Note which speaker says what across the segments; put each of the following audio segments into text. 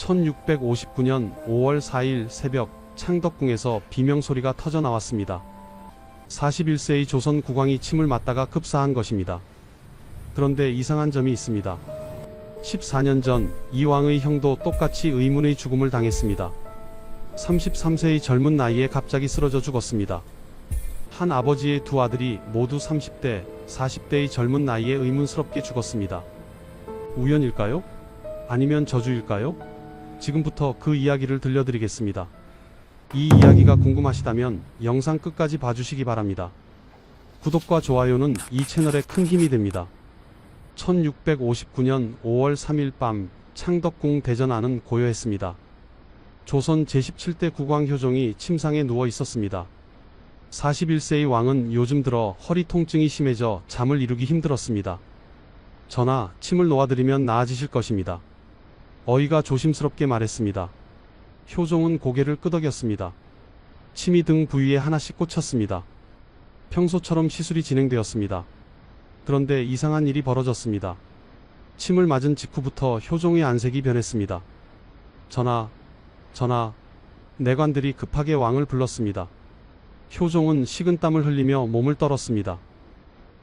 Speaker 1: 1659년 5월 4일 새벽 창덕궁에서 비명소리가 터져 나왔습니다. 41세의 조선 국왕이 침을 맞다가 급사한 것입니다. 그런데 이상한 점이 있습니다. 14년 전 이 왕의 형도 똑같이 의문의 죽음을 당했습니다. 33세의 젊은 나이에 갑자기 쓰러져 죽었습니다. 한 아버지의 두 아들이 모두 30대, 40대의 젊은 나이에 의문스럽게 죽었습니다. 우연일까요? 아니면 저주일까요? 지금부터 그 이야기를 들려드리겠습니다. 이 이야기가 궁금하시다면 영상 끝까지 봐주시기 바랍니다. 구독과 좋아요는 이 채널에 큰 힘이 됩니다. 1659년 5월 3일 밤 창덕궁 대전안은 고요했습니다. 조선 제17대 국왕 효종이 침상에 누워 있었습니다. 41세의 왕은 요즘 들어 허리 통증이 심해져 잠을 이루기 힘들었습니다. 전하, 침을 놓아드리면 나아지실 것입니다. 어이가 조심스럽게 말했습니다. 효종은 고개를 끄덕였습니다. 침이 등 부위에 하나씩 꽂혔습니다. 평소처럼 시술이 진행되었습니다. 그런데 이상한 일이 벌어졌습니다. 침을 맞은 직후부터 효종의 안색이 변했습니다. 전하, 내관들이 급하게 왕을 불렀습니다. 효종은 식은땀을 흘리며 몸을 떨었습니다.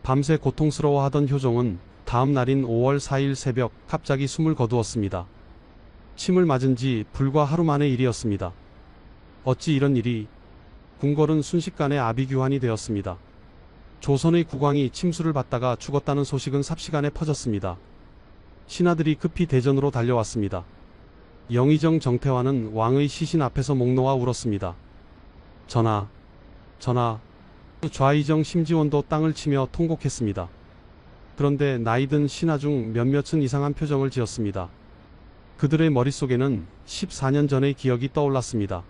Speaker 1: 밤새 고통스러워하던 효종은 다음 날인 5월 4일 새벽 갑자기 숨을 거두었습니다. 침을 맞은 지 불과 하루 만의 일이었습니다. 어찌 이런 일이? 궁궐은 순식간에 아비규환이 되었습니다. 조선의 국왕이 침수를 받다가 죽었다는 소식은 삽시간에 퍼졌습니다. 신하들이 급히 대전으로 달려왔습니다. 영의정 정태환은 왕의 시신 앞에서 목 놓아 울었습니다. 전하. 좌의정 심지원도 땅을 치며 통곡했습니다. 그런데 나이든 신하 중 몇몇은 이상한 표정을 지었습니다. 그들의 머릿속에는 14년 전의 기억이 떠올랐습니다.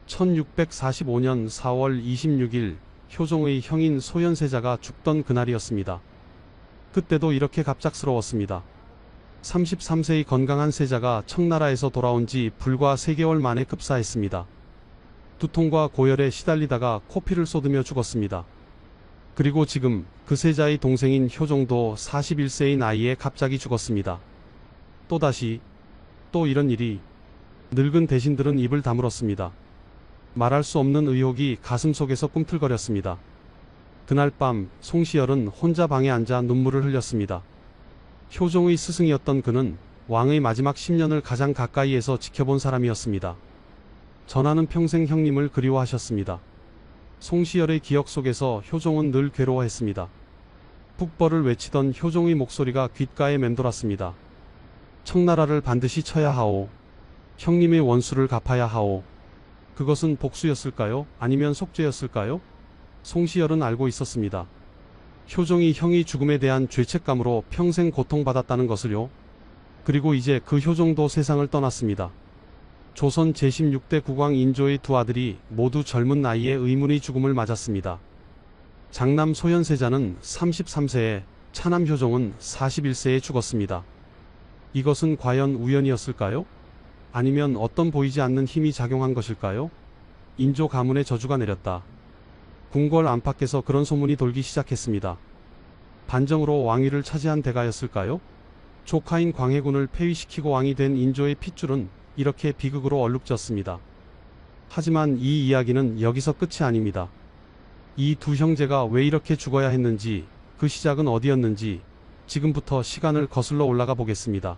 Speaker 1: 1645년 4월 26일 효종의 형인 소현세자가 죽던 그날이었습니다. 그때도 이렇게 갑작스러웠습니다. 33세의 건강한 세자가 청나라에서 돌아온 지 불과 3개월 만에 급사했습니다. 두통과 고열에 시달리다가 코피를 쏟으며 죽었습니다. 그리고 지금 그 세자의 동생인 효종도 41세의 나이에 갑자기 죽었습니다. 또 이런 일이. 늙은 대신들은 입을 다물었습니다. 말할 수 없는 의혹이 가슴속에서 꿈틀거렸습니다. 그날 밤 송시열은 혼자 방에 앉아 눈물을 흘렸습니다. 효종의 스승이었던 그는 왕의 마지막 10년을 가장 가까이에서 지켜본 사람이었습니다. 전하는 평생 형님을 그리워하셨습니다. 송시열의 기억 속에서 효종은 늘 괴로워했습니다. 북벌을 외치던 효종의 목소리가 귓가에 맴돌았습니다. 청나라를 반드시 쳐야 하오. 형님의 원수를 갚아야 하오. 그것은 복수였을까요? 아니면 속죄였을까요? 송시열은 알고 있었습니다. 효종이 형의 죽음에 대한 죄책감으로 평생 고통받았다는 것을요. 그리고 이제 그 효종도 세상을 떠났습니다. 조선 제16대 국왕 인조의 두 아들이 모두 젊은 나이에 의문의 죽음을 맞았습니다. 장남 소현세자는 33세에, 차남 효종은 41세에 죽었습니다. 이것은 과연 우연이었을까요? 아니면 어떤 보이지 않는 힘이 작용한 것일까요? 인조 가문의 저주가 내렸다. 궁궐 안팎에서 그런 소문이 돌기 시작했습니다. 반정으로 왕위를 차지한 대가였을까요? 조카인 광해군을 폐위시키고 왕이 된 인조의 핏줄은 이렇게 비극으로 얼룩졌습니다. 하지만 이 이야기는 여기서 끝이 아닙니다. 이 두 형제가 왜 이렇게 죽어야 했는지, 그 시작은 어디였는지 지금부터 시간을 거슬러 올라가 보겠습니다.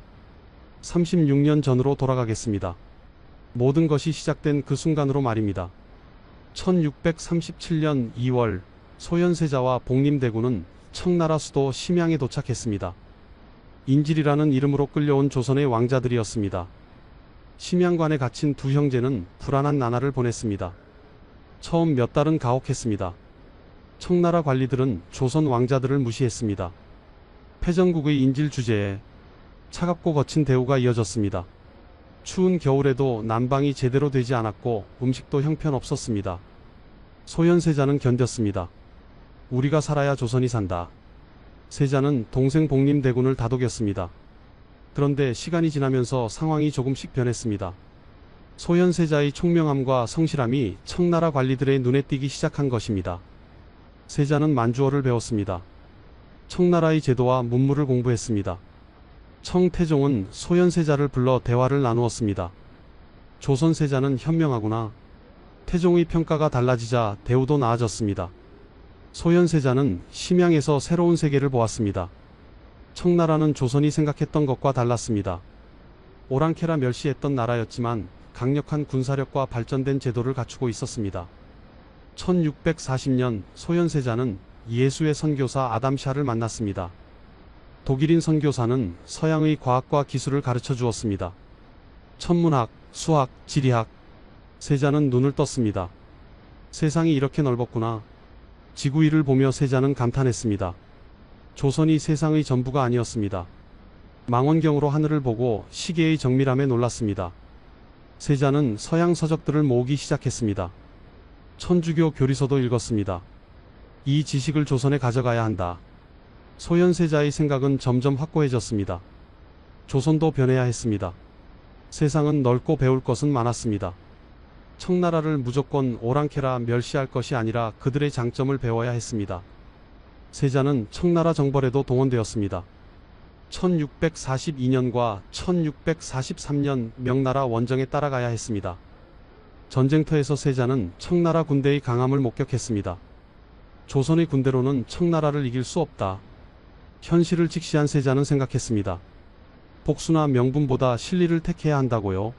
Speaker 1: 36년 전으로 돌아가겠습니다. 모든 것이 시작된 그 순간으로 말입니다. 1637년 2월 소현세자와 복림대군은 청나라 수도 심양에 도착했습니다. 인질이라는 이름으로 끌려온 조선의 왕자들이었습니다. 심양관에 갇힌 두 형제는 불안한 나날을 보냈습니다. 처음 몇 달은 가혹했습니다. 청나라 관리들은 조선 왕자들을 무시했습니다. 패전국의 인질 주제에 차갑고 거친 대우가 이어졌습니다. 추운 겨울에도 난방이 제대로 되지 않았고 음식도 형편없었습니다. 소현세자는 견뎠습니다. 우리가 살아야 조선이 산다. 세자는 동생 복림대군을 다독였습니다. 그런데 시간이 지나면서 상황이 조금씩 변했습니다. 소현세자의 총명함과 성실함이 청나라 관리들의 눈에 띄기 시작한 것입니다. 세자는 만주어를 배웠습니다. 청나라의 제도와 문물을 공부했습니다. 청태종은 소현세자를 불러 대화를 나누었습니다. 조선세자는 현명하구나. 태종의 평가가 달라지자 대우도 나아졌습니다. 소현세자는 심양에서 새로운 세계를 보았습니다. 청나라는 조선이 생각했던 것과 달랐습니다. 오랑캐라 멸시했던 나라였지만 강력한 군사력과 발전된 제도를 갖추고 있었습니다. 1640년 소현세자는 예수의 선교사 아담샤를 만났습니다. 독일인 선교사는 서양의 과학과 기술을 가르쳐 주었습니다. 천문학, 수학, 지리학. 세자는 눈을 떴습니다. 세상이 이렇게 넓었구나. 지구 위를 보며 세자는 감탄했습니다. 조선이 세상의 전부가 아니었습니다. 망원경으로 하늘을 보고 시계의 정밀함에 놀랐습니다. 세자는 서양 서적들을 모으기 시작했습니다. 천주교 교리서도 읽었습니다. 이 지식을 조선에 가져가야 한다. 소현세자의 생각은 점점 확고해졌습니다. 조선도 변해야 했습니다. 세상은 넓고 배울 것은 많았습니다. 청나라를 무조건 오랑캐라 멸시할 것이 아니라 그들의 장점을 배워야 했습니다. 세자는 청나라 정벌에도 동원되었습니다. 1642년과 1643년 명나라 원정에 따라가야 했습니다. 전쟁터에서 세자는 청나라 군대의 강함을 목격했습니다. 조선의 군대로는 청나라를 이길 수 없다. 현실을 직시한 세자는 생각했습니다. 복수나 명분보다 실리를 택해야 한다고요.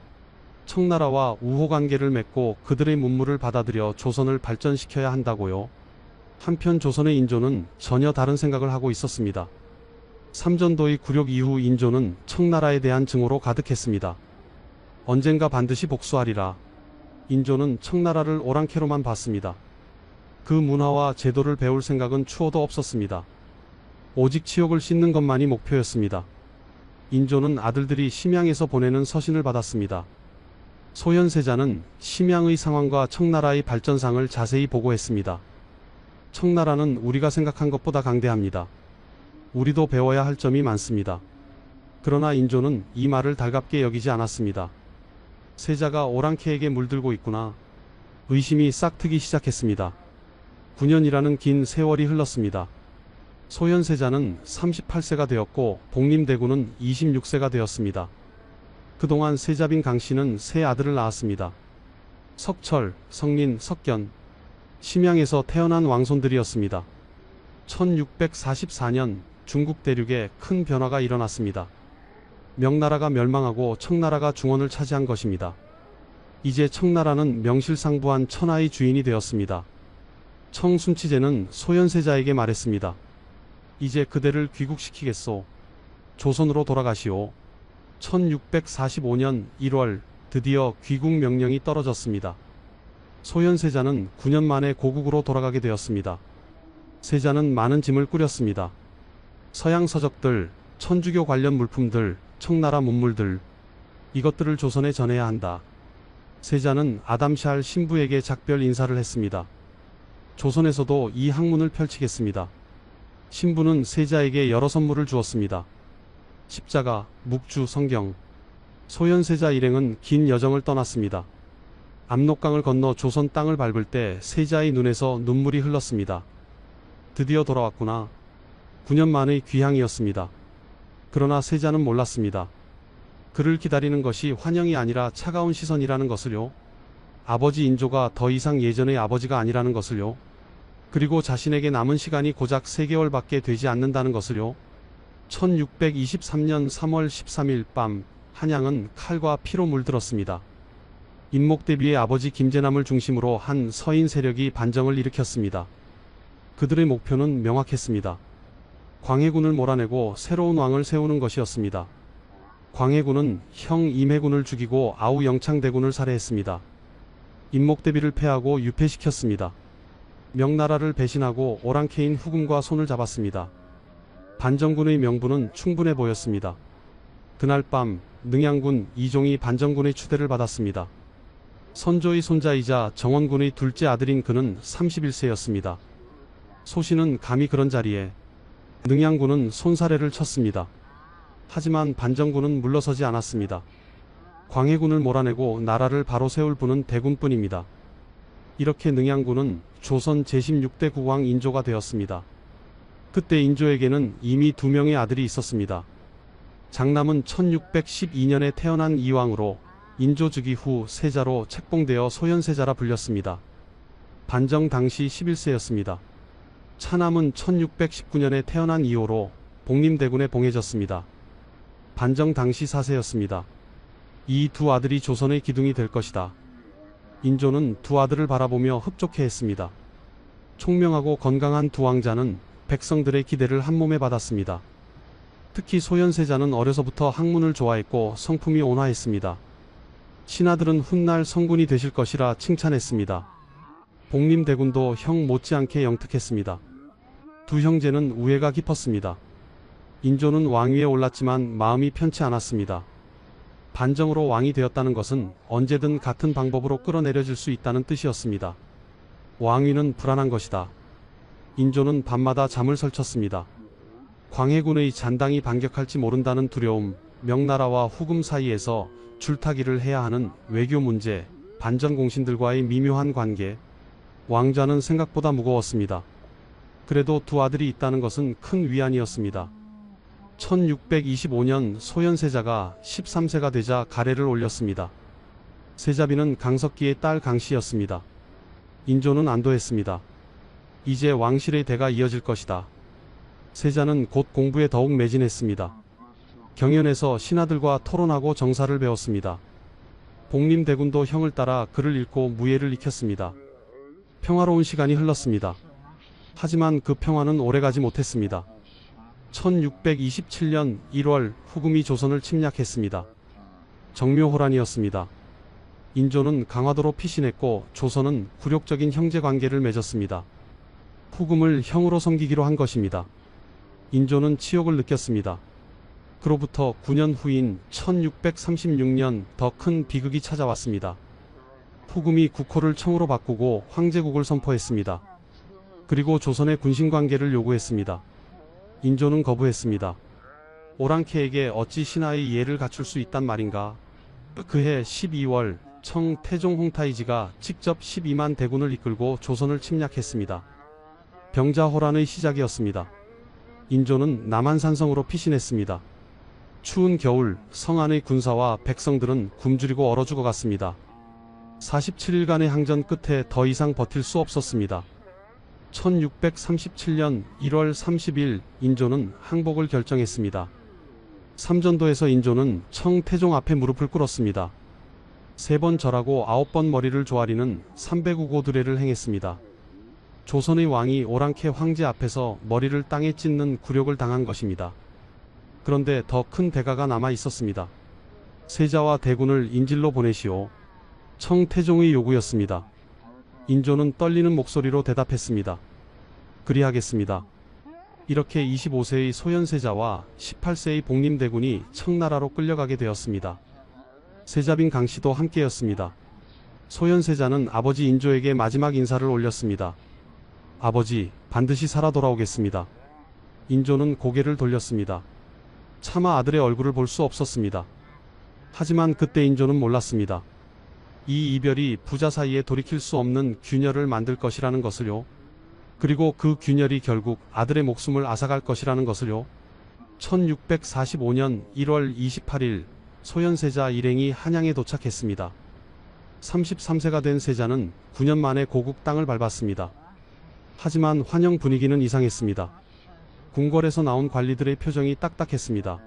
Speaker 1: 청나라와 우호관계를 맺고 그들의 문물을 받아들여 조선을 발전시켜야 한다고요. 한편 조선의 인조는 전혀 다른 생각을 하고 있었습니다. 삼전도의 굴욕 이후 인조는 청나라에 대한 증오로 가득했습니다. 언젠가 반드시 복수하리라. 인조는 청나라를 오랑캐로만 봤습니다. 그 문화와 제도를 배울 생각은 추호도 없었습니다. 오직 치욕을 씻는 것만이 목표였습니다. 인조는 아들들이 심양에서 보내는 서신을 받았습니다. 소현세자는 심양의 상황과 청나라의 발전상을 자세히 보고했습니다. 청나라는 우리가 생각한 것보다 강대합니다. 우리도 배워야 할 점이 많습니다. 그러나 인조는 이 말을 달갑게 여기지 않았습니다. 세자가 오랑캐에게 물들고 있구나. 의심이 싹트기 시작했습니다. 9년이라는 긴 세월이 흘렀습니다. 소현세자는 38세가 되었고 복림대군은 26세가 되었습니다. 그동안 세자빈 강씨는 세 아들을 낳았습니다. 석철, 성린, 석견. 심양에서 태어난 왕손들이었습니다. 1644년 중국 대륙에 큰 변화가 일어났습니다. 명나라가 멸망하고 청나라가 중원을 차지한 것입니다. 이제 청나라는 명실상부한 천하의 주인이 되었습니다. 청순치제는 소현세자에게 말했습니다. 이제 그대를 귀국시키겠소. 조선으로 돌아가시오. 1645년 1월 드디어 귀국 명령이 떨어졌습니다. 소현세자는 9년 만에 고국으로 돌아가게 되었습니다. 세자는 많은 짐을 꾸렸습니다. 서양 서적들, 천주교 관련 물품들, 청나라 문물들, 이것들을 조선에 전해야 한다. 세자는 아담샬 신부에게 작별 인사를 했습니다. 조선에서도 이 학문을 펼치겠습니다. 신부는 세자에게 여러 선물을 주었습니다. 십자가, 묵주, 성경. 소현세자 일행은 긴 여정을 떠났습니다. 압록강을 건너 조선 땅을 밟을 때 세자의 눈에서 눈물이 흘렀습니다. 드디어 돌아왔구나. 9년 만의 귀향이었습니다. 그러나 세자는 몰랐습니다. 그를 기다리는 것이 환영이 아니라 차가운 시선이라는 것을요. 아버지 인조가 더 이상 예전의 아버지가 아니라는 것을요. 그리고 자신에게 남은 시간이 고작 3개월밖에 되지 않는다는 것을요. 1623년 3월 13일 밤 한양은 칼과 피로 물들었습니다. 인목대비의 아버지 김제남을 중심으로 한 서인 세력이 반정을 일으켰습니다. 그들의 목표는 명확했습니다. 광해군을 몰아내고 새로운 왕을 세우는 것이었습니다. 광해군은 형 임해군을 죽이고 아우 영창대군을 살해했습니다. 인목대비를 패하고 유폐시켰습니다. 명나라를 배신하고 오랑캐인 후금과 손을 잡았습니다. 반정군의 명분은 충분해 보였습니다. 그날 밤 능양군 이종이 반정군의 추대를 받았습니다. 선조의 손자이자 정원군의 둘째 아들인 그는 31세였습니다. 소신은 감히 그런 자리에 능양군은 손사래를 쳤습니다. 하지만 반정군은 물러서지 않았습니다. 광해군을 몰아내고 나라를 바로 세울 분은 대군뿐입니다. 이렇게 능양군은 조선 제16대 국왕 인조가 되었습니다. 그때 인조에게는 이미 2명의 아들이 있었습니다. 장남은 1612년에 태어난 이왕으로 인조 즉위 후 세자로 책봉되어 소현세자라 불렸습니다. 반정 당시 11세였습니다. 차남은 1619년에 태어난 이호로 복림대군에 봉해졌습니다. 반정 당시 4세였습니다. 이 두 아들이 조선의 기둥이 될 것이다. 인조는 두 아들을 바라보며 흡족해했습니다. 총명하고 건강한 두 왕자는 백성들의 기대를 한몸에 받았습니다. 특히 소현세자는 어려서부터 학문을 좋아했고 성품이 온화했습니다. 신하들은 훗날 성군이 되실 것이라 칭찬했습니다. 복림대군도 형 못지않게 영특했습니다. 두 형제는 우애가 깊었습니다. 인조는 왕위에 올랐지만 마음이 편치 않았습니다. 반정으로 왕이 되었다는 것은 언제든 같은 방법으로 끌어내려질 수 있다는 뜻이었습니다. 왕위는 불안한 것이다. 인조는 밤마다 잠을 설쳤습니다. 광해군의 잔당이 반격할지 모른다는 두려움, 명나라와 후금 사이에서 줄타기를 해야 하는 외교 문제, 반전 공신들과의 미묘한 관계, 왕좌는 생각보다 무거웠습니다. 그래도 두 아들이 있다는 것은 큰 위안이었습니다. 1625년 소현세자가 13세가 되자 가래를 올렸습니다. 세자비는 강석기의 딸 강씨였습니다. 인조는 안도했습니다. 이제 왕실의 대가 이어질 것이다. 세자는 곧 공부에 더욱 매진했습니다. 경연에서 신하들과 토론하고 정사를 배웠습니다. 복림대군도 형을 따라 글을 읽고 무예를 익혔습니다. 평화로운 시간이 흘렀습니다. 하지만 그 평화는 오래가지 못했습니다. 1627년 1월 후금이 조선을 침략했습니다. 정묘호란이었습니다. 인조는 강화도로 피신했고 조선은 굴욕적인 형제관계를 맺었습니다. 후금을 형으로 섬기기로 한 것입니다. 인조는 치욕을 느꼈습니다. 그로부터 9년 후인 1636년 더 큰 비극이 찾아왔습니다. 후금이 국호를 청으로 바꾸고 황제국을 선포했습니다. 그리고 조선의 군신관계를 요구했습니다. 인조는 거부했습니다. 오랑캐에게 어찌 신하의 이해를 갖출 수 있단 말인가? 그해 12월 청 태종 홍타이지가 직접 12만 대군을 이끌고 조선을 침략했습니다. 병자호란의 시작이었습니다. 인조는 남한산성으로 피신했습니다. 추운 겨울 성 안의 군사와 백성들은 굶주리고 얼어 죽어갔습니다. 47일간의 항전 끝에 더 이상 버틸 수 없었습니다. 1637년 1월 30일 인조는 항복을 결정했습니다. 삼전도에서 인조는 청 태종 앞에 무릎을 꿇었습니다. 3번 절하고 9번 머리를 조아리는 305고 두례를 행했습니다. 조선의 왕이 오랑캐 황제 앞에서 머리를 땅에 찢는 굴욕을 당한 것입니다. 그런데 더 큰 대가가 남아 있었습니다. 세자와 대군을 인질로 보내시오. 청 태종의 요구였습니다. 인조는 떨리는 목소리로 대답했습니다. 그리하겠습니다. 이렇게 25세의 소현세자와 18세의 복림대군이 청나라로 끌려가게 되었습니다. 세자빈 강씨도 함께였습니다. 소현세자는 아버지 인조에게 마지막 인사를 올렸습니다. 아버지, 반드시 살아 돌아오겠습니다. 인조는 고개를 돌렸습니다. 차마 아들의 얼굴을 볼 수 없었습니다. 하지만 그때 인조는 몰랐습니다. 이 이별이 부자 사이에 돌이킬 수 없는 균열을 만들 것이라는 것을요. 그리고 그 균열이 결국 아들의 목숨을 앗아갈 것이라는 것을요. 1645년 1월 28일 소현세자 일행이 한양에 도착했습니다. 33세가 된 세자는 9년 만에 고국 땅을 밟았습니다. 하지만 환영 분위기는 이상했습니다. 궁궐에서 나온 관리들의 표정이 딱딱했습니다.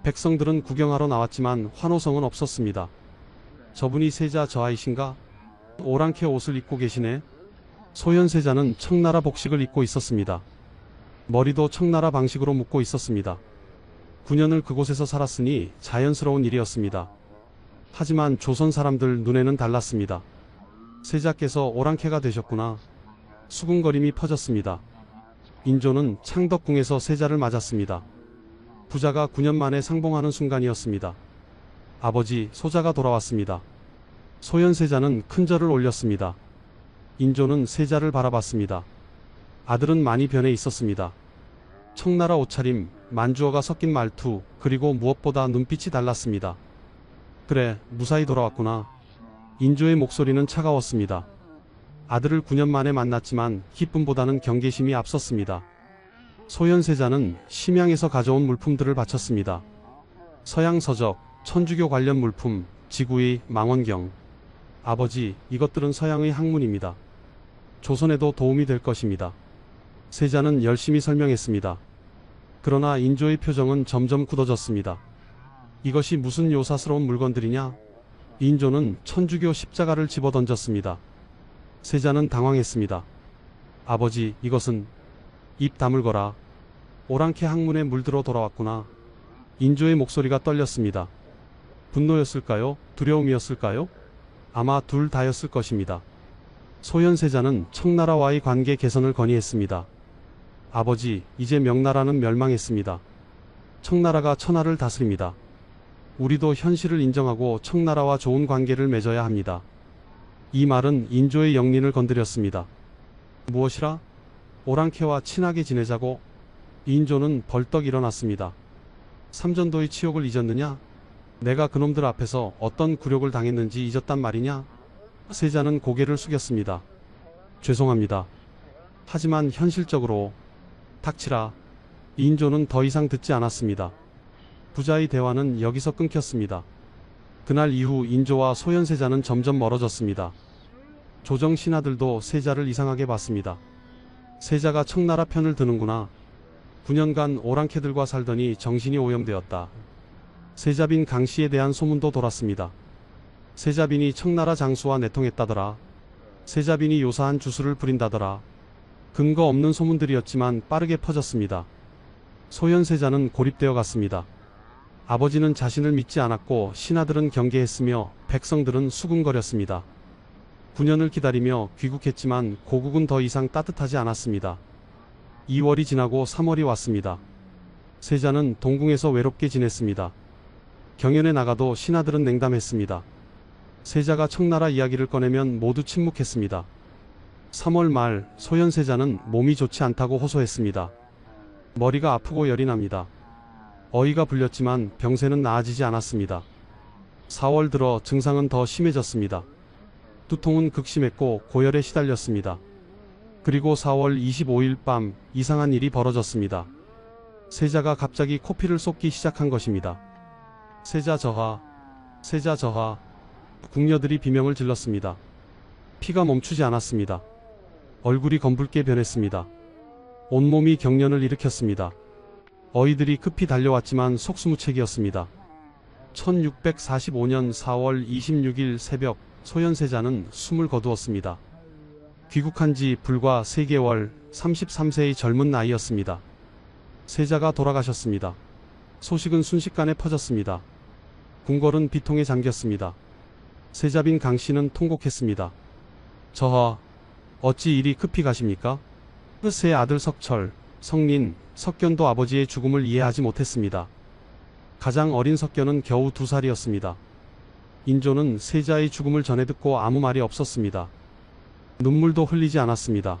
Speaker 1: 백성들은 구경하러 나왔지만 환호성은 없었습니다. 저분이 세자 저 아이신가? 오랑캐 옷을 입고 계시네. 소현세자는 청나라 복식을 입고 있었습니다. 머리도 청나라 방식으로 묶고 있었습니다. 9년을 그곳에서 살았으니 자연스러운 일이었습니다. 하지만 조선 사람들 눈에는 달랐습니다. 세자께서 오랑캐가 되셨구나. 수군거림이 퍼졌습니다. 인조는 창덕궁에서 세자를 맞았습니다. 부자가 9년 만에 상봉하는 순간이었습니다. 아버지, 소자가 돌아왔습니다. 소현세자는 큰 절을 올렸습니다. 인조는 세자를 바라봤습니다. 아들은 많이 변해 있었습니다. 청나라 옷차림, 만주어가 섞인 말투, 그리고 무엇보다 눈빛이 달랐습니다. 그래, 무사히 돌아왔구나. 인조의 목소리는 차가웠습니다. 아들을 9년 만에 만났지만 기쁨보다는 경계심이 앞섰습니다. 소현세자는 심양에서 가져온 물품들을 바쳤습니다. 서양 서적, 천주교 관련 물품, 지구의 망원경. 아버지, 이것들은 서양의 학문입니다. 조선에도 도움이 될 것입니다. 세자는 열심히 설명했습니다. 그러나 인조의 표정은 점점 굳어졌습니다. 이것이 무슨 요사스러운 물건들이냐? 인조는 천주교 십자가를 집어던졌습니다. 세자는 당황했습니다. 아버지, 이것은... 입 다물거라. 오랑캐 학문에 물들어 돌아왔구나. 인조의 목소리가 떨렸습니다. 분노였을까요? 두려움이었을까요? 아마 둘 다였을 것입니다. 소현세자는 청나라와의 관계 개선을 건의했습니다. 아버지, 이제 명나라는 멸망했습니다. 청나라가 천하를 다스립니다. 우리도 현실을 인정하고 청나라와 좋은 관계를 맺어야 합니다. 이 말은 인조의 영린을 건드렸습니다. 무엇이라? 오랑캐와 친하게 지내자고? 인조는 벌떡 일어났습니다. 삼전도의 치욕을 잊었느냐? 내가 그놈들 앞에서 어떤 굴욕을 당했는지 잊었단 말이냐? 세자는 고개를 숙였습니다. 죄송합니다. 하지만 현실적으로... 닥치라. 인조는 더 이상 듣지 않았습니다. 부자의 대화는 여기서 끊겼습니다. 그날 이후 인조와 소현세자는 점점 멀어졌습니다. 조정 신하들도 세자를 이상하게 봤습니다. 세자가 청나라 편을 드는구나. 9년간 오랑캐들과 살더니 정신이 오염되었다. 세자빈 강씨에 대한 소문도 돌았습니다. 세자빈이 청나라 장수와 내통했다더라. 세자빈이 요사한 주술을 부린다더라. 근거 없는 소문들이었지만 빠르게 퍼졌습니다. 소현세자는 고립되어 갔습니다. 아버지는 자신을 믿지 않았고 신하들은 경계했으며 백성들은 수군거렸습니다. 9년을 기다리며 귀국했지만 고국은 더 이상 따뜻하지 않았습니다. 2월이 지나고 3월이 왔습니다. 세자는 동궁에서 외롭게 지냈습니다. 경연에 나가도 신하들은 냉담했습니다. 세자가 청나라 이야기를 꺼내면 모두 침묵했습니다. 3월 말 소현세자는 몸이 좋지 않다고 호소했습니다. 머리가 아프고 열이 납니다. 어이가 불렸지만 병세는 나아지지 않았습니다. 4월 들어 증상은 더 심해졌습니다. 두통은 극심했고 고열에 시달렸습니다. 그리고 4월 25일 밤 이상한 일이 벌어졌습니다. 세자가 갑자기 코피를 쏟기 시작한 것입니다. 세자 저하, 세자 저하. 궁녀들이 비명을 질렀습니다. 피가 멈추지 않았습니다. 얼굴이 검붉게 변했습니다. 온몸이 경련을 일으켰습니다. 어이들이 급히 달려왔지만 속수무책이었습니다. 1645년 4월 26일 새벽 소현세자는 숨을 거두었습니다. 귀국한 지 불과 3개월 33세의 젊은 나이였습니다. 세자가 돌아가셨습니다. 소식은 순식간에 퍼졌습니다. 궁궐은 비통에 잠겼습니다. 세자빈 강씨는 통곡했습니다. 저하, 어찌 이리 급히 가십니까? 새 아들 석철, 석린, 석견도 아버지의 죽음을 이해하지 못했습니다. 가장 어린 석견은 겨우 2살이었습니다. 인조는 세자의 죽음을 전해 듣고 아무 말이 없었습니다. 눈물도 흘리지 않았습니다.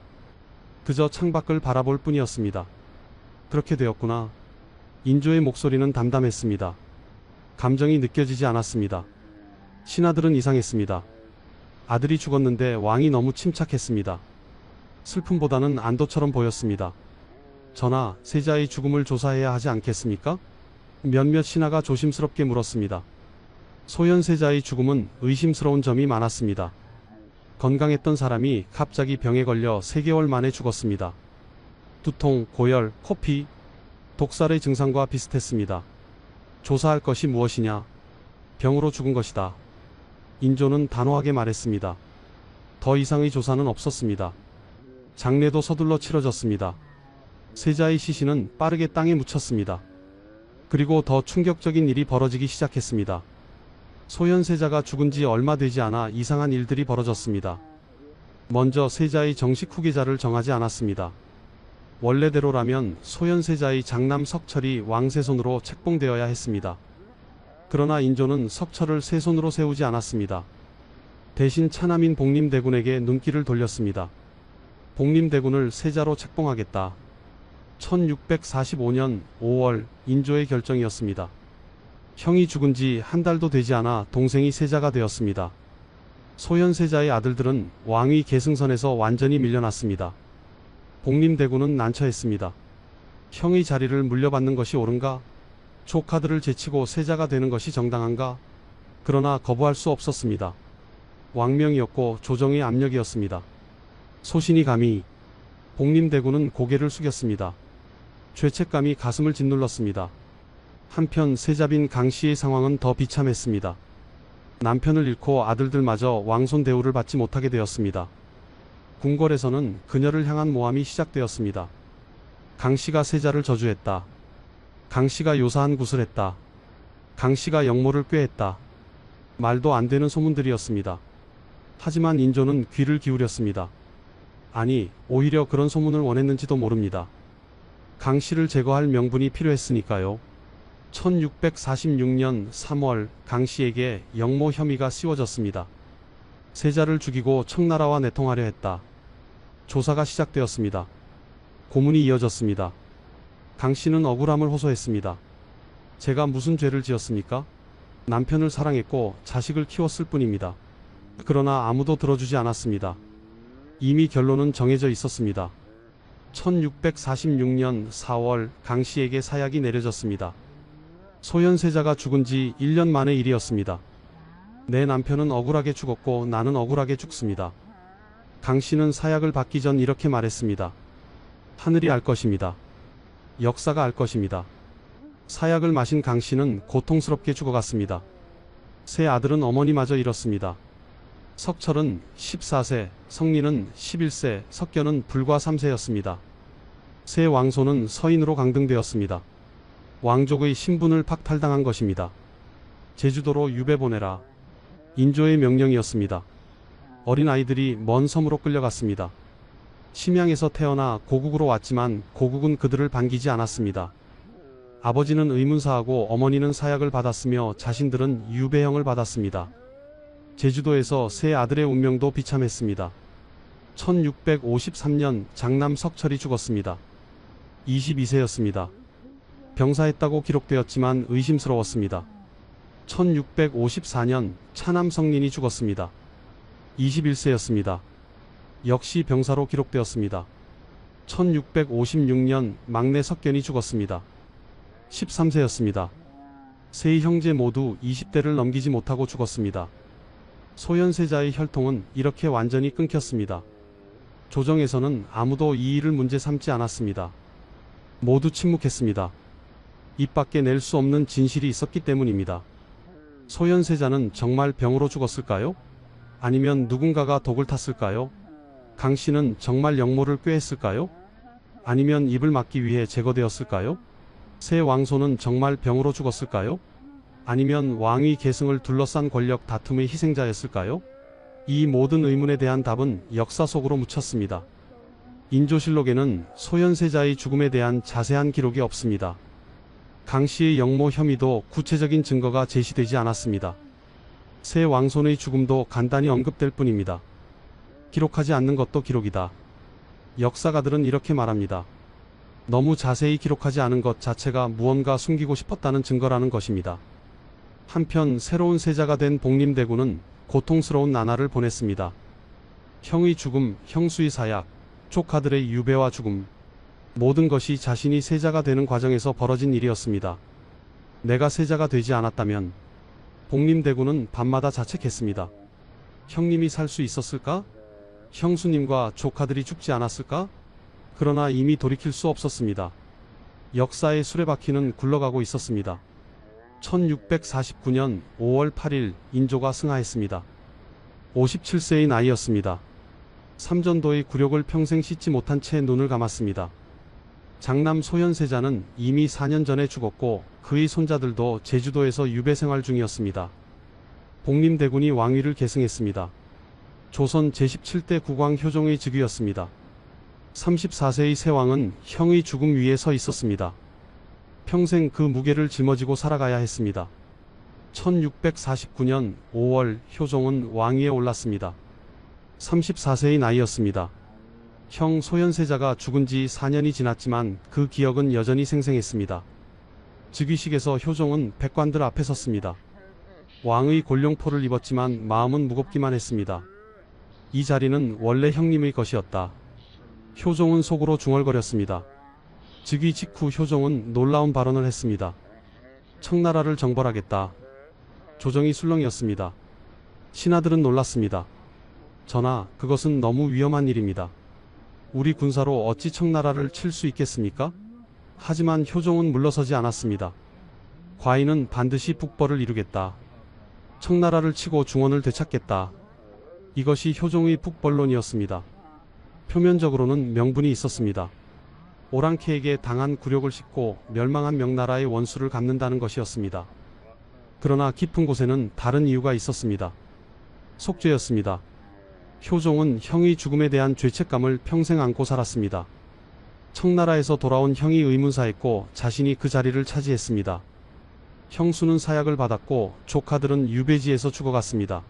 Speaker 1: 그저 창밖을 바라볼 뿐이었습니다. 그렇게 되었구나. 인조의 목소리는 담담했습니다. 감정이 느껴지지 않았습니다. 신하들은 이상했습니다. 아들이 죽었는데 왕이 너무 침착했습니다. 슬픔보다는 안도처럼 보였습니다. 전하, 세자의 죽음을 조사해야 하지 않겠습니까? 몇몇 신하가 조심스럽게 물었습니다. 소현세자의 죽음은 의심스러운 점이 많았습니다. 건강했던 사람이 갑자기 병에 걸려 3개월 만에 죽었습니다. 두통, 고열, 코피, 독살의 증상과 비슷했습니다. 조사할 것이 무엇이냐? 병으로 죽은 것이다. 인조는 단호하게 말했습니다. 더 이상의 조사는 없었습니다. 장례도 서둘러 치러졌습니다. 세자의 시신은 빠르게 땅에 묻혔습니다. 그리고 더 충격적인 일이 벌어지기 시작했습니다. 소현세자가 죽은 지 얼마 되지 않아 이상한 일들이 벌어졌습니다. 먼저 세자의 정식 후계자를 정하지 않았습니다. 원래대로라면 소현세자의 장남 석철이 왕세손으로 책봉되어야 했습니다. 그러나 인조는 석철을 세손으로 세우지 않았습니다. 대신 차남인 복림대군에게 눈길을 돌렸습니다. 복림대군을 세자로 책봉하겠다. 1645년 5월 인조의 결정이었습니다. 형이 죽은 지 한 달도 되지 않아 동생이 세자가 되었습니다. 소현세자의 아들들은 왕위 계승선에서 완전히 밀려났습니다. 복림대군은 난처했습니다. 형의 자리를 물려받는 것이 옳은가? 조카들을 제치고 세자가 되는 것이 정당한가? 그러나 거부할 수 없었습니다. 왕명이었고 조정의 압력이었습니다. 소신이 감히. 복림대군은 고개를 숙였습니다. 죄책감이 가슴을 짓눌렀습니다. 한편 세자빈 강씨의 상황은 더 비참했습니다. 남편을 잃고 아들들마저 왕손 대우를 받지 못하게 되었습니다. 궁궐에서는 그녀를 향한 모함이 시작되었습니다. 강씨가 세자를 저주했다. 강씨가 요사한 굿을 했다. 강씨가 역모를 꾀했다. 말도 안 되는 소문들이었습니다. 하지만 인조는 귀를 기울였습니다. 아니, 오히려 그런 소문을 원했는지도 모릅니다. 강씨를 제거할 명분이 필요했으니까요. 1646년 3월 강씨에게 역모 혐의가 씌워졌습니다. 세자를 죽이고 청나라와 내통하려 했다. 조사가 시작되었습니다. 고문이 이어졌습니다. 강씨는 억울함을 호소했습니다. 제가 무슨 죄를 지었습니까? 남편을 사랑했고 자식을 키웠을 뿐입니다. 그러나 아무도 들어주지 않았습니다. 이미 결론은 정해져 있었습니다. 1646년 4월 강씨에게 사약이 내려졌습니다. 소현세자가 죽은 지 1년 만의 일이었습니다. 내 남편은 억울하게 죽었고 나는 억울하게 죽습니다. 강씨는 사약을 받기 전 이렇게 말했습니다. 하늘이 알 것입니다. 역사가 알 것입니다. 사약을 마신 강씨는 고통스럽게 죽어갔습니다. 세 아들은 어머니마저 잃었습니다. 석철은 14세, 성리는 11세, 석견은 불과 3세였습니다. 세 왕손은 서인으로 강등되었습니다. 왕족의 신분을 박탈당한 것입니다. 제주도로 유배 보내라. 인조의 명령이었습니다. 어린 아이들이 먼 섬으로 끌려갔습니다. 심양에서 태어나 고국으로 왔지만 고국은 그들을 반기지 않았습니다. 아버지는 의문사하고 어머니는 사약을 받았으며 자신들은 유배형을 받았습니다. 제주도에서 세 아들의 운명도 비참했습니다. 1653년 장남 석철이 죽었습니다. 22세였습니다. 병사했다고 기록되었지만 의심스러웠습니다. 1654년 차남 성린이 죽었습니다. 21세였습니다. 역시 병사로 기록되었습니다. 1656년 막내 석견이 죽었습니다. 13세였습니다. 세 형제 모두 20대를 넘기지 못하고 죽었습니다. 소현세자의 혈통은 이렇게 완전히 끊겼습니다. 조정에서는 아무도 이 일을 문제 삼지 않았습니다. 모두 침묵했습니다. 입 밖에 낼 수 없는 진실이 있었기 때문입니다. 소현세자는 정말 병으로 죽었을까요? 아니면 누군가가 독을 탔을까요? 강씨는 정말 역모를 꾀했을까요? 아니면 입을 막기 위해 제거되었을까요? 세 왕손은 정말 병으로 죽었을까요? 아니면 왕위 계승을 둘러싼 권력 다툼의 희생자였을까요? 이 모든 의문에 대한 답은 역사 속으로 묻혔습니다. 인조실록에는 소현세자의 죽음에 대한 자세한 기록이 없습니다. 강씨의 역모 혐의도 구체적인 증거가 제시되지 않았습니다. 세 왕손의 죽음도 간단히 언급될 뿐입니다. 기록하지 않는 것도 기록이다. 역사가들은 이렇게 말합니다. 너무 자세히 기록하지 않은 것 자체가 무언가 숨기고 싶었다는 증거라는 것입니다. 한편 새로운 세자가 된 복림대군은 고통스러운 나날을 보냈습니다. 형의 죽음, 형수의 사약, 조카들의 유배와 죽음, 모든 것이 자신이 세자가 되는 과정에서 벌어진 일이었습니다. 내가 세자가 되지 않았다면 복림대군은 밤마다 자책했습니다. 형님이 살 수 있었을까? 형수님과 조카들이 죽지 않았을까? 그러나 이미 돌이킬 수 없었습니다. 역사의 수레바퀴는 굴러가고 있었습니다. 1649년 5월 8일 인조가 승하했습니다. 57세의 나이였습니다. 삼전도의 굴욕을 평생 씻지 못한 채 눈을 감았습니다. 장남 소현세자는 이미 4년 전에 죽었고 그의 손자들도 제주도에서 유배 생활 중이었습니다. 복림대군이 왕위를 계승했습니다. 조선 제17대 국왕 효종의 즉위였습니다. 34세의 세왕은 형의 죽음 위에 서 있었습니다. 평생 그 무게를 짊어지고 살아가야 했습니다. 1649년 5월 효종은 왕위에 올랐습니다. 34세의 나이였습니다. 형 소현세자가 죽은 지 4년이 지났지만 그 기억은 여전히 생생했습니다. 즉위식에서 효종은 백관들 앞에 섰습니다. 왕의 골룡포를 입었지만 마음은 무겁기만 했습니다. 이 자리는 원래 형님의 것이었다. 효종은 속으로 중얼거렸습니다. 즉위 직후 효종은 놀라운 발언을 했습니다. 청나라를 정벌하겠다. 조정이 술렁이었습니다. 신하들은 놀랐습니다. 전하, 그것은 너무 위험한 일입니다. 우리 군사로 어찌 청나라를 칠 수 있겠습니까? 하지만 효종은 물러서지 않았습니다. 과인은 반드시 북벌을 이루겠다. 청나라를 치고 중원을 되찾겠다. 이것이 효종의 북벌론이었습니다. 표면적으로는 명분이 있었습니다. 오랑캐에게 당한 굴욕을 씻고 멸망한 명나라의 원수를 갚는다는 것이었습니다. 그러나 깊은 곳에는 다른 이유가 있었습니다. 속죄였습니다. 효종은 형의 죽음에 대한 죄책감을 평생 안고 살았습니다. 청나라에서 돌아온 형이 의문사했고 자신이 그 자리를 차지했습니다. 형수는 사약을 받았고 조카들은 유배지에서 죽어갔습니다.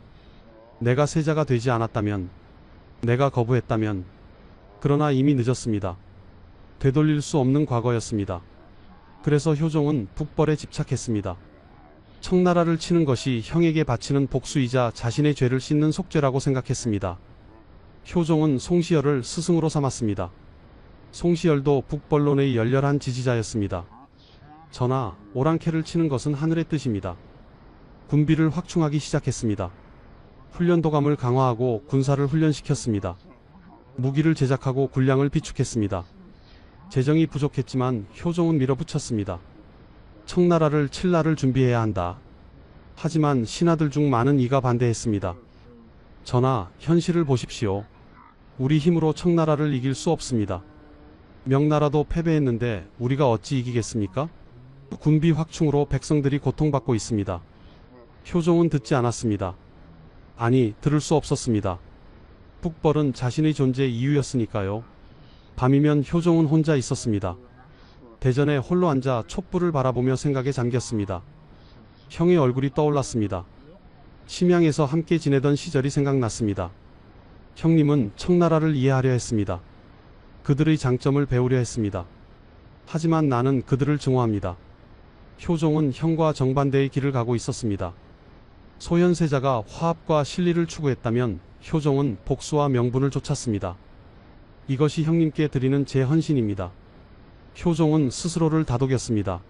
Speaker 1: 내가 세자가 되지 않았다면, 내가 거부했다면, 그러나 이미 늦었습니다. 되돌릴 수 없는 과거였습니다. 그래서 효종은 북벌에 집착했습니다. 청나라를 치는 것이 형에게 바치는 복수이자 자신의 죄를 씻는 속죄라고 생각했습니다. 효종은 송시열을 스승으로 삼았습니다. 송시열도 북벌론의 열렬한 지지자였습니다. 전하, 오랑캐를 치는 것은 하늘의 뜻입니다. 군비를 확충하기 시작했습니다. 훈련도감을 강화하고 군사를 훈련시켰습니다. 무기를 제작하고 군량을 비축했습니다. 재정이 부족했지만 효종은 밀어붙였습니다. 청나라를 칠 날을 준비해야 한다. 하지만 신하들 중 많은 이가 반대했습니다. 전하, 현실을 보십시오. 우리 힘으로 청나라를 이길 수 없습니다. 명나라도 패배했는데 우리가 어찌 이기겠습니까? 군비 확충으로 백성들이 고통받고 있습니다. 효종은 듣지 않았습니다. 아니, 들을 수 없었습니다. 북벌은 자신의 존재 이유였으니까요. 밤이면 효종은 혼자 있었습니다. 대전에 홀로 앉아 촛불을 바라보며 생각에 잠겼습니다. 형의 얼굴이 떠올랐습니다. 심양에서 함께 지내던 시절이 생각났습니다. 형님은 청나라를 이해하려 했습니다. 그들의 장점을 배우려 했습니다. 하지만 나는 그들을 증오합니다. 효종은 형과 정반대의 길을 가고 있었습니다. 소현세자가 화합과 실리를 추구했다면 효종은 복수와 명분을 쫓았습니다. 이것이 형님께 드리는 제 헌신입니다. 효종은 스스로를 다독였습니다.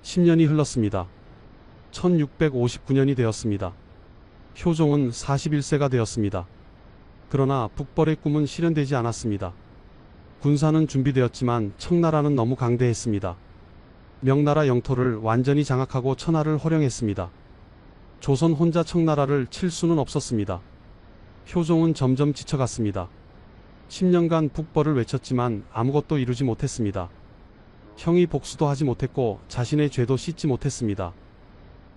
Speaker 1: 10년이 흘렀습니다. 1659년이 되었습니다. 효종은 41세가 되었습니다. 그러나 북벌의 꿈은 실현되지 않았습니다. 군사는 준비되었지만 청나라는 너무 강대했습니다. 명나라 영토를 완전히 장악하고 천하를 호령했습니다. 조선 혼자 청나라를 칠 수는 없었습니다. 효종은 점점 지쳐갔습니다. 10년간 북벌을 외쳤지만 아무것도 이루지 못했습니다. 형이 복수도 하지 못했고 자신의 죄도 씻지 못했습니다.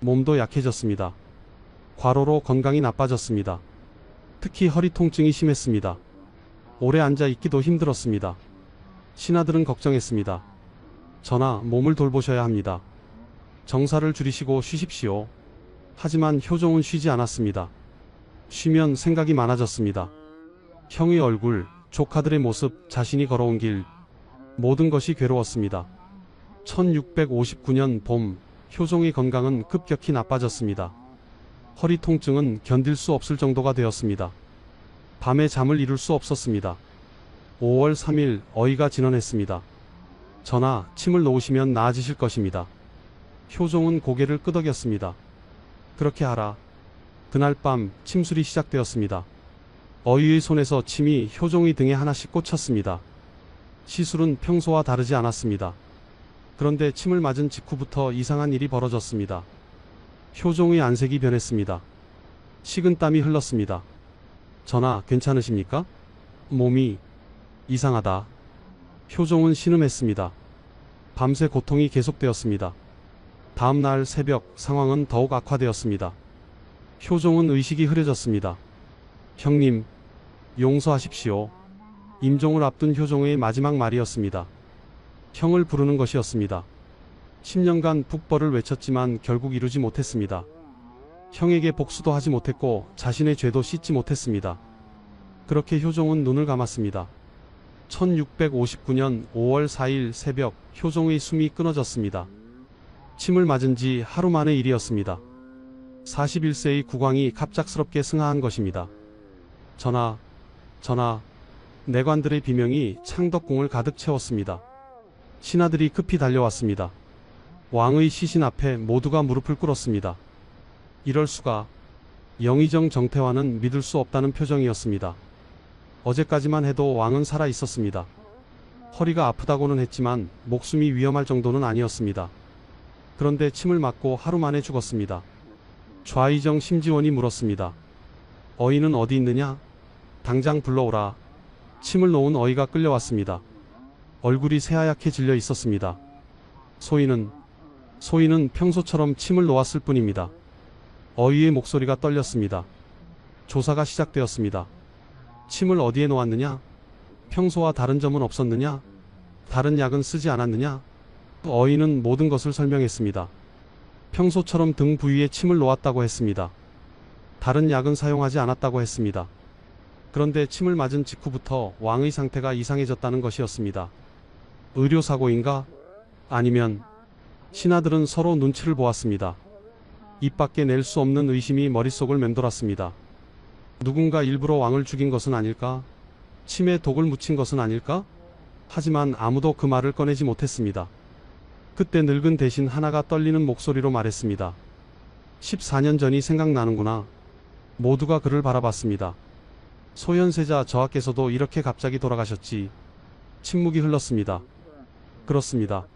Speaker 1: 몸도 약해졌습니다. 과로로 건강이 나빠졌습니다. 특히 허리 통증이 심했습니다. 오래 앉아 있기도 힘들었습니다. 신하들은 걱정했습니다. 전하, 몸을 돌보셔야 합니다. 정사를 줄이시고 쉬십시오. 하지만 효종은 쉬지 않았습니다. 쉬면 생각이 많아졌습니다. 형의 얼굴, 조카들의 모습, 자신이 걸어온 길, 모든 것이 괴로웠습니다. 1659년 봄, 효종의 건강은 급격히 나빠졌습니다. 허리 통증은 견딜 수 없을 정도가 되었습니다. 밤에 잠을 이룰 수 없었습니다. 5월 3일 어이가 진언했습니다. 전하, 침을 놓으시면 나아지실 것입니다. 효종은 고개를 끄덕였습니다. 그렇게 하라. 그날 밤 침술이 시작되었습니다. 어이의 손에서 침이 효종의 등에 하나씩 꽂혔습니다. 시술은 평소와 다르지 않았습니다. 그런데 침을 맞은 직후부터 이상한 일이 벌어졌습니다. 효종의 안색이 변했습니다. 식은땀이 흘렀습니다. 전하, 괜찮으십니까? 몸이 이상하다. 효종은 신음했습니다. 밤새 고통이 계속되었습니다. 다음 날 새벽 상황은 더욱 악화되었습니다. 효종은 의식이 흐려졌습니다. 형님, 용서하십시오. 임종을 앞둔 효종의 마지막 말이었습니다. 형을 부르는 것이었습니다. 10년간 북벌을 외쳤지만 결국 이루지 못했습니다. 형에게 복수도 하지 못했고 자신의 죄도 씻지 못했습니다. 그렇게 효종은 눈을 감았습니다. 1659년 5월 4일 새벽 효종의 숨이 끊어졌습니다. 침을 맞은 지 하루 만의 일이었습니다. 41세의 국왕이 갑작스럽게 승하한 것입니다. 전하, 전하, 내관들의 비명이 창덕궁을 가득 채웠습니다. 신하들이 급히 달려왔습니다. 왕의 시신 앞에 모두가 무릎을 꿇었습니다. 이럴 수가. 영의정 정태환은 믿을 수 없다는 표정이었습니다. 어제까지만 해도 왕은 살아 있었습니다. 허리가 아프다고는 했지만 목숨이 위험할 정도는 아니었습니다. 그런데 침을 맞고 하루 만에 죽었습니다. 좌의정 심지원이 물었습니다. 어이는 어디 있느냐? 당장 불러오라. 침을 놓은 어이가 끌려왔습니다. 얼굴이 새하얗게 질려 있었습니다. 소인은 평소처럼 침을 놓았을 뿐입니다. 어이의 목소리가 떨렸습니다. 조사가 시작되었습니다. 침을 어디에 놓았느냐? 평소와 다른 점은 없었느냐? 다른 약은 쓰지 않았느냐? 어이는 모든 것을 설명했습니다. 평소처럼 등 부위에 침을 놓았다고 했습니다. 다른 약은 사용하지 않았다고 했습니다. 그런데 침을 맞은 직후부터 왕의 상태가 이상해졌다는 것이었습니다. 의료사고인가? 아니면 신하들은 서로 눈치를 보았습니다. 입 밖에 낼 수 없는 의심이 머릿속을 맴돌았습니다. 누군가 일부러 왕을 죽인 것은 아닐까? 침에 독을 묻힌 것은 아닐까? 하지만 아무도 그 말을 꺼내지 못했습니다. 그때 늙은 대신 하나가 떨리는 목소리로 말했습니다. 14년 전이 생각나는구나. 모두가 그를 바라봤습니다. 소현세자 저하께서도 이렇게 갑자기 돌아가셨지. 침묵이 흘렀습니다. 그렇습니다.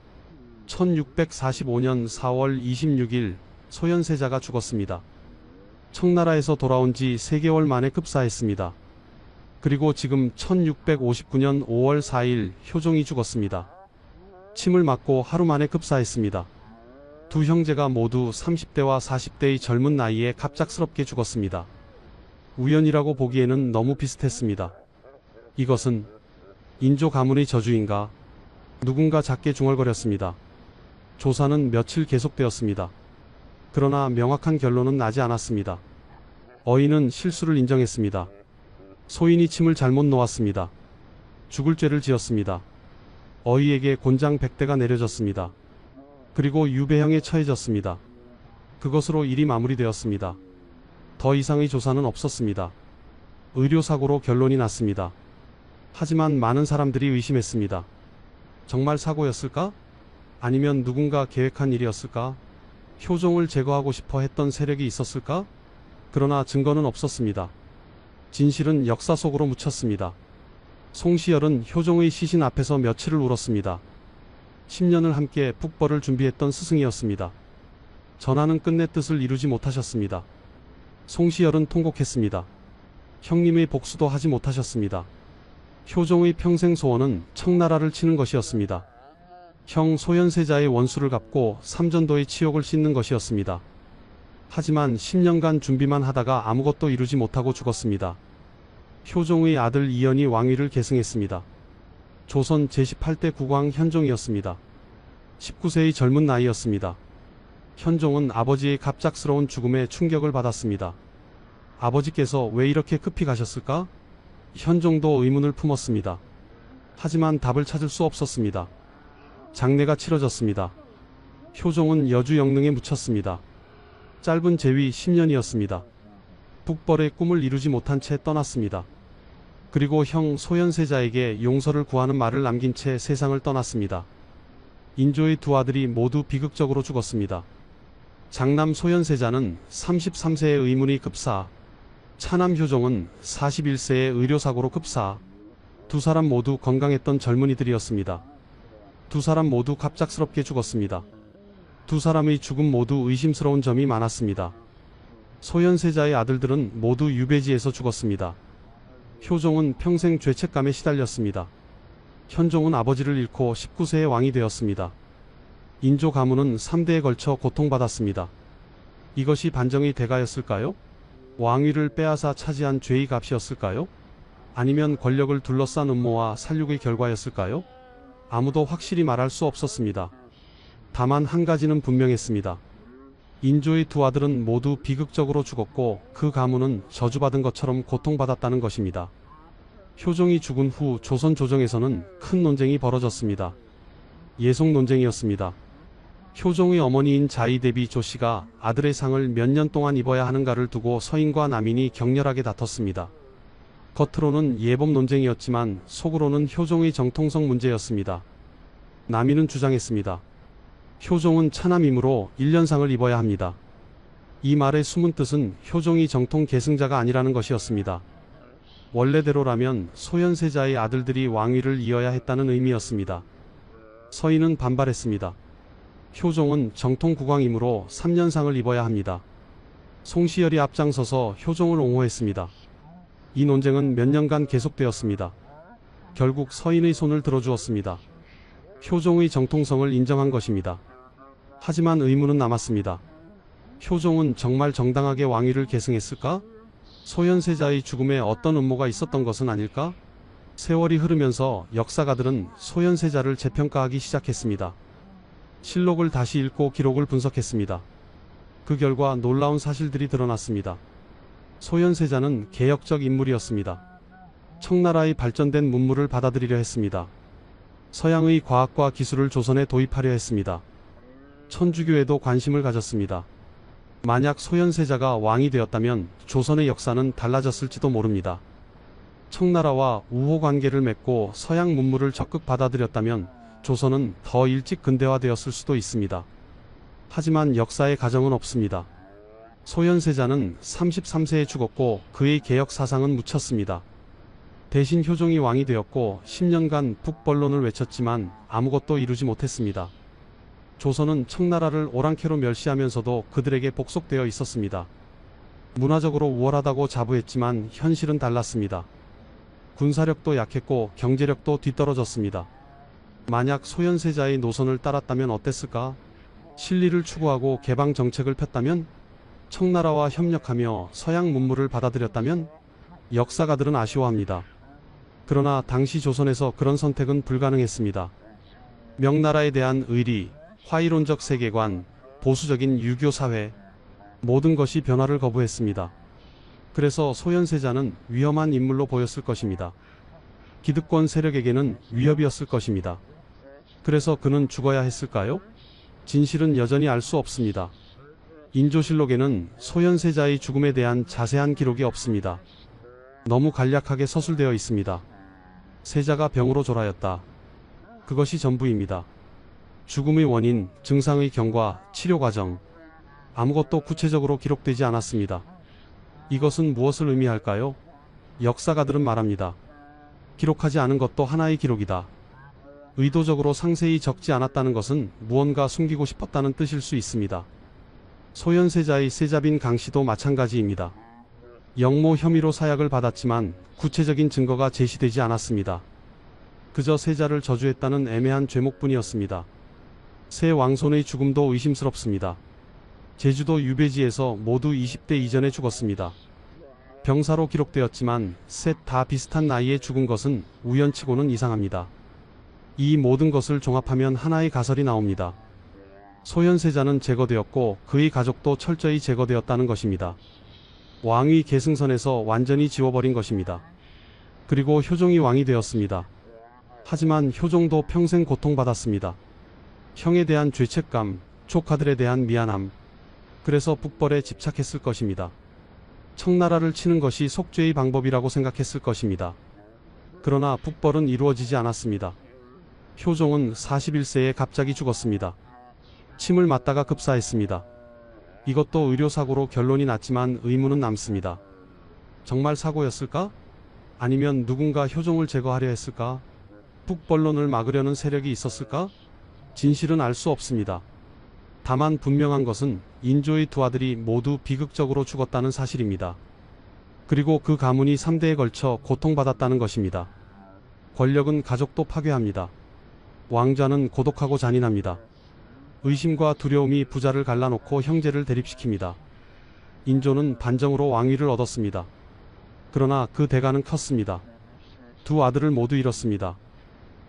Speaker 1: 1645년 4월 26일 소현세자가 죽었습니다. 청나라에서 돌아온 지 3개월 만에 급사했습니다. 그리고 지금 1659년 5월 4일 효종이 죽었습니다. 침을 맞고 하루 만에 급사했습니다. 두 형제가 모두 30대와 40대의 젊은 나이에 갑작스럽게 죽었습니다. 우연이라고 보기에는 너무 비슷했습니다. 이것은 인조 가문의 저주인가? 누군가 작게 중얼거렸습니다. 조사는 며칠 계속되었습니다. 그러나 명확한 결론은 나지 않았습니다. 어이는 실수를 인정했습니다. 소인이 침을 잘못 놓았습니다. 죽을 죄를 지었습니다. 어이에게 곤장 100대가 내려졌습니다. 그리고 유배형에 처해졌습니다. 그것으로 일이 마무리되었습니다. 더 이상의 조사는 없었습니다. 의료사고로 결론이 났습니다. 하지만 많은 사람들이 의심했습니다. 정말 사고였을까? 아니면 누군가 계획한 일이었을까? 효종을 제거하고 싶어 했던 세력이 있었을까? 그러나 증거는 없었습니다. 진실은 역사 속으로 묻혔습니다. 송시열은 효종의 시신 앞에서 며칠을 울었습니다. 10년을 함께 북벌을 준비했던 스승이었습니다. 전하는 끝내 뜻을 이루지 못하셨습니다. 송시열은 통곡했습니다. 형님의 복수도 하지 못하셨습니다. 효종의 평생 소원은 청나라를 치는 것이었습니다. 형 소현세자의 원수를 갚고 삼전도의 치욕을 씻는 것이었습니다. 하지만 10년간 준비만 하다가 아무것도 이루지 못하고 죽었습니다. 효종의 아들 이연이 왕위를 계승했습니다. 조선 제18대 국왕 현종이었습니다. 19세의 젊은 나이였습니다. 현종은 아버지의 갑작스러운 죽음에 충격을 받았습니다. 아버지께서 왜 이렇게 급히 가셨을까? 현종도 의문을 품었습니다. 하지만 답을 찾을 수 없었습니다. 장례가 치러졌습니다. 효종은 여주 영릉에 묻혔습니다. 짧은 재위 10년이었습니다. 북벌의 꿈을 이루지 못한 채 떠났습니다. 그리고 형 소현세자에게 용서를 구하는 말을 남긴 채 세상을 떠났습니다. 인조의 두 아들이 모두 비극적으로 죽었습니다. 장남 소현세자는 33세의 의문의 급사, 차남 효종은 41세의 의료사고로 급사. 두 사람 모두 건강했던 젊은이들이었습니다. 두 사람 모두 갑작스럽게 죽었습니다. 두 사람의 죽음 모두 의심스러운 점이 많았습니다. 소현세자의 아들들은 모두 유배지에서 죽었습니다. 효종은 평생 죄책감에 시달렸습니다. 현종은 아버지를 잃고 19세의 왕이 되었습니다. 인조 가문은 3대에 걸쳐 고통받았습니다. 이것이 반정의 대가였을까요? 왕위를 빼앗아 차지한 죄의 값이었을까요? 아니면 권력을 둘러싼 음모와 살육의 결과였을까요? 아무도 확실히 말할 수 없었습니다. 다만 한 가지는 분명했습니다. 인조의 두 아들은 모두 비극적으로 죽었고 그 가문은 저주받은 것처럼 고통받았다는 것입니다. 효종이 죽은 후 조선 조정에서는 큰 논쟁이 벌어졌습니다. 예속 논쟁이었습니다. 효종의 어머니인 자의대비 조씨가 아들의 상을 몇 년 동안 입어야 하는가를 두고 서인과 남인이 격렬하게 다퉜습니다. 겉으로는 예법 논쟁이었지만 속으로는 효종의 정통성 문제였습니다. 남인은 주장했습니다. 효종은 차남이므로 1년상을 입어야 합니다. 이 말의 숨은 뜻은 효종이 정통 계승자가 아니라는 것이었습니다. 원래대로라면 소현세자의 아들들이 왕위를 이어야 했다는 의미였습니다. 서인은 반발했습니다. 효종은 정통 국왕이므로 3년상을 입어야 합니다. 송시열이 앞장서서 효종을 옹호했습니다. 이 논쟁은 몇 년간 계속되었습니다. 결국 서인의 손을 들어주었습니다. 효종의 정통성을 인정한 것입니다. 하지만 의문은 남았습니다. 효종은 정말 정당하게 왕위를 계승했을까? 소현세자의 죽음에 어떤 음모가 있었던 것은 아닐까? 세월이 흐르면서 역사가들은 소현세자를 재평가하기 시작했습니다. 실록을 다시 읽고 기록을 분석했습니다. 그 결과 놀라운 사실들이 드러났습니다. 소현세자는 개혁적 인물이었습니다. 청나라의 발전된 문물을 받아들이려 했습니다. 서양의 과학과 기술을 조선에 도입하려 했습니다. 천주교에도 관심을 가졌습니다. 만약 소현세자가 왕이 되었다면 조선의 역사는 달라졌을지도 모릅니다. 청나라와 우호 관계를 맺고 서양 문물을 적극 받아들였다면 조선은 더 일찍 근대화되었을 수도 있습니다. 하지만 역사의 가정은 없습니다. 소현세자는 33세에 죽었고 그의 개혁 사상은 묻혔습니다. 대신 효종이 왕이 되었고 10년간 북벌론을 외쳤지만 아무것도 이루지 못했습니다. 조선은 청나라를 오랑캐로 멸시하면서도 그들에게 복속되어 있었습니다. 문화적으로 우월하다고 자부했지만 현실은 달랐습니다. 군사력도 약했고 경제력도 뒤떨어졌습니다. 만약 소현세자의 노선을 따랐다면 어땠을까? 실리를 추구하고 개방 정책을 폈다면? 청나라와 협력하며 서양 문물을 받아들였다면? 역사가들은 아쉬워합니다. 그러나 당시 조선에서 그런 선택은 불가능했습니다. 명나라에 대한 의리, 화이론적 세계관, 보수적인 유교 사회, 모든 것이 변화를 거부했습니다. 그래서 소현세자는 위험한 인물로 보였을 것입니다. 기득권 세력에게는 위협이었을 것입니다. 그래서 그는 죽어야 했을까요? 진실은 여전히 알 수 없습니다. 인조실록에는 소현세자의 죽음에 대한 자세한 기록이 없습니다. 너무 간략하게 서술되어 있습니다. 세자가 병으로 졸하였다. 그것이 전부입니다. 죽음의 원인, 증상의 경과, 치료 과정, 아무것도 구체적으로 기록되지 않았습니다. 이것은 무엇을 의미할까요? 역사가들은 말합니다. 기록하지 않은 것도 하나의 기록이다. 의도적으로 상세히 적지 않았다는 것은 무언가 숨기고 싶었다는 뜻일 수 있습니다. 소현세자의 세자빈 강씨도 마찬가지입니다. 영모 혐의로 사약을 받았지만 구체적인 증거가 제시되지 않았습니다. 그저 세자를 저주했다는 애매한 죄목뿐이었습니다. 세 왕손의 죽음도 의심스럽습니다. 제주도 유배지에서 모두 20대 이전에 죽었습니다. 병사로 기록되었지만 셋 다 비슷한 나이에 죽은 것은 우연치고는 이상합니다. 이 모든 것을 종합하면 하나의 가설이 나옵니다. 소현세자는 제거되었고 그의 가족도 철저히 제거되었다는 것입니다. 왕위 계승선에서 완전히 지워버린 것입니다. 그리고 효종이 왕이 되었습니다. 하지만 효종도 평생 고통받았습니다. 형에 대한 죄책감, 조카들에 대한 미안함, 그래서 북벌에 집착했을 것입니다. 청나라를 치는 것이 속죄의 방법이라고 생각했을 것입니다. 그러나 북벌은 이루어지지 않았습니다. 효종은 41세에 갑자기 죽었습니다. 침을 맞다가 급사했습니다. 이것도 의료사고로 결론이 났지만 의문은 남습니다. 정말 사고였을까? 아니면 누군가 효종을 제거하려 했을까? 북벌론을 막으려는 세력이 있었을까? 진실은 알 수 없습니다. 다만 분명한 것은 인조의 두 아들이 모두 비극적으로 죽었다는 사실입니다. 그리고 그 가문이 3대에 걸쳐 고통받았다는 것입니다. 권력은 가족도 파괴합니다. 왕좌는 고독하고 잔인합니다. 의심과 두려움이 부자를 갈라놓고 형제를 대립시킵니다. 인조는 반정으로 왕위를 얻었습니다. 그러나 그 대가는 컸습니다. 두 아들을 모두 잃었습니다.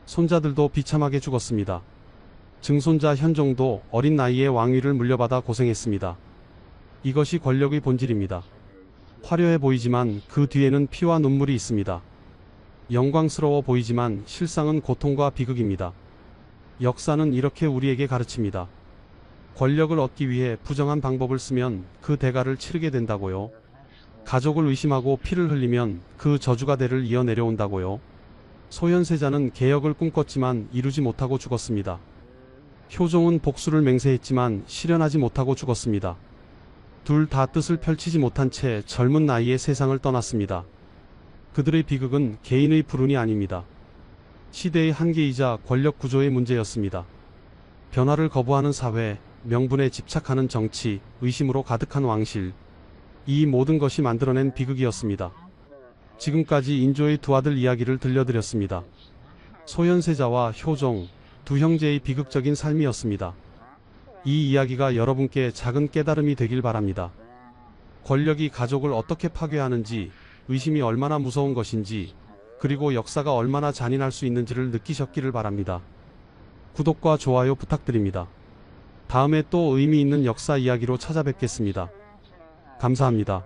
Speaker 1: 손자들도 비참하게 죽었습니다. 증손자 현종도 어린 나이에 왕위를 물려받아 고생했습니다. 이것이 권력의 본질입니다. 화려해 보이지만 그 뒤에는 피와 눈물이 있습니다. 영광스러워 보이지만 실상은 고통과 비극입니다. 역사는 이렇게 우리에게 가르칩니다. 권력을 얻기 위해 부정한 방법을 쓰면 그 대가를 치르게 된다고요. 가족을 의심하고 피를 흘리면 그 저주가 대를 이어 내려온다고요. 소현세자는 개혁을 꿈꿨지만 이루지 못하고 죽었습니다. 효종은 복수를 맹세했지만 실현하지 못하고 죽었습니다. 둘 다 뜻을 펼치지 못한 채 젊은 나이에 세상을 떠났습니다. 그들의 비극은 개인의 불운이 아닙니다. 시대의 한계이자 권력 구조의 문제였습니다. 변화를 거부하는 사회, 명분에 집착하는 정치, 의심으로 가득한 왕실. 이 모든 것이 만들어낸 비극이었습니다. 지금까지 인조의 두 아들 이야기를 들려드렸습니다. 소현세자와 효종, 두 형제의 비극적인 삶이었습니다. 이 이야기가 여러분께 작은 깨달음이 되길 바랍니다. 권력이 가족을 어떻게 파괴하는지, 의심이 얼마나 무서운 것인지, 그리고 역사가 얼마나 잔인할 수 있는지를 느끼셨기를 바랍니다. 구독과 좋아요 부탁드립니다. 다음에 또 의미 있는 역사 이야기로 찾아뵙겠습니다. 감사합니다.